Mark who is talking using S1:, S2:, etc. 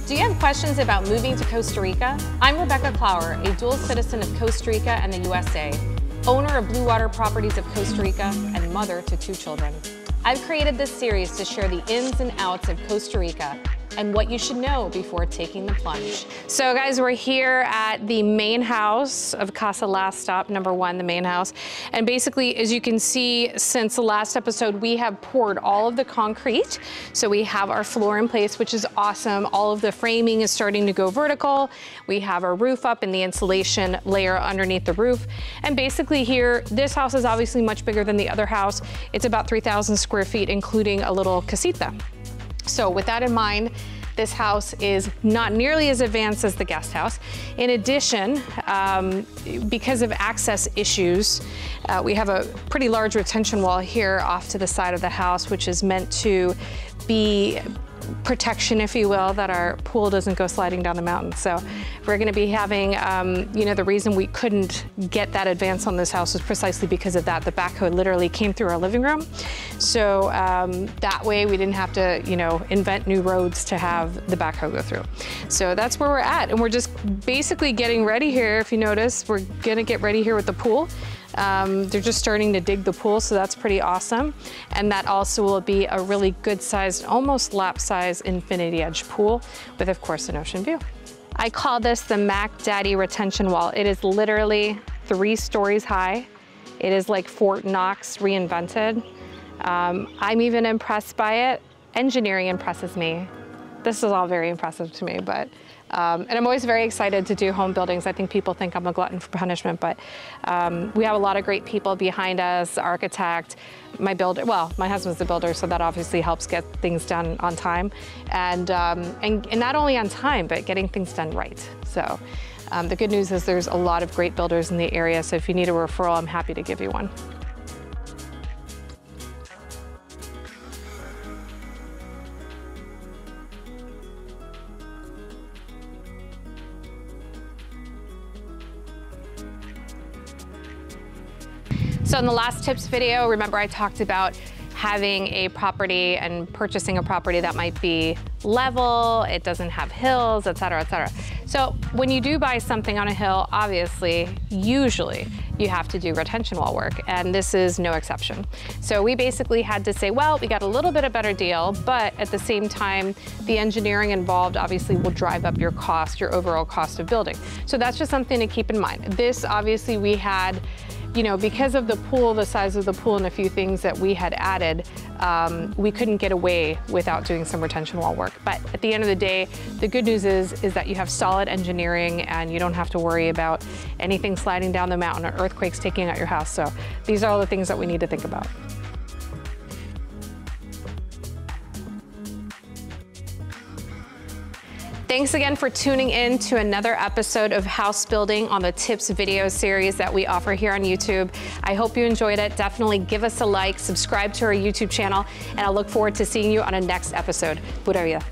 S1: Do you have questions about moving to Costa Rica? I'm Rebecca Clower, a dual citizen of Costa Rica and the USA, owner of Blue Water Properties of Costa Rica, and mother to 2 children. I've created this series to share the ins and outs of Costa Rica and what you should know before taking the plunge. So guys, we're here at the main house of Casa Last Stop, #1, the main house. And basically, as you can see, since the last episode, we have poured all of the concrete. So we have our floor in place, which is awesome. All of the framing is starting to go vertical. We have our roof up and the insulation layer underneath the roof. And basically here, this house is obviously much bigger than the other house. It's about 3,000 square feet, including a little casita. So with that in mind, this house is not nearly as advanced as the guest house. In addition, because of access issues, we have a pretty large retention wall here off to the side of the house, which is meant to be protection, if you will, that our pool doesn't go sliding down the mountain. So we're going to be having, the reason we couldn't get that advance on this house was precisely because of that. The backhoe literally came through our living room. So that way we didn't have to, invent new roads to have the backhoe go through. So that's where we're at. And we're just basically getting ready here. If you notice, we're going to get ready here with the pool. They're just starting to dig the pool, so that's pretty awesome. And that also will be a really good sized, almost lap size infinity edge pool with, of course, an ocean view. I call this the Mac Daddy retention wall. It is literally 3 stories high. It is like Fort Knox reinvented. I'm even impressed by it. Engineering impresses me. This is all very impressive to me, but and I'm always very excited to do home buildings. I think people think I'm a glutton for punishment, but we have a lot of great people behind us, architect, my builder, well, my husband's the builder, so that obviously helps get things done on time. And not only on time, but getting things done right. So the good news is there's a lot of great builders in the area, so if you need a referral, I'm happy to give you one. So in the last tips video, remember I talked about having a property and purchasing a property that might be level, it doesn't have hills, et cetera, et cetera. So when you do buy something on a hill, obviously, usually you have to do retention wall work, and this is no exception. So we basically had to say, well, we got a little bit of better deal, but at the same time, the engineering involved obviously will drive up your cost, your overall cost of building. So that's just something to keep in mind. This obviously we had, because of the pool, the size of the pool, and a few things that we had added, we couldn't get away without doing some retention wall work. But at the end of the day, the good news is that you have solid engineering and you don't have to worry about anything sliding down the mountain or earthquakes taking out your house. So these are all the things that we need to think about. Thanks again for tuning in to another episode of House Building on the Tips video series that we offer here on YouTube. I hope you enjoyed it. Definitely give us a like, subscribe to our YouTube channel, and I look forward to seeing you on a next episode. Pura vida.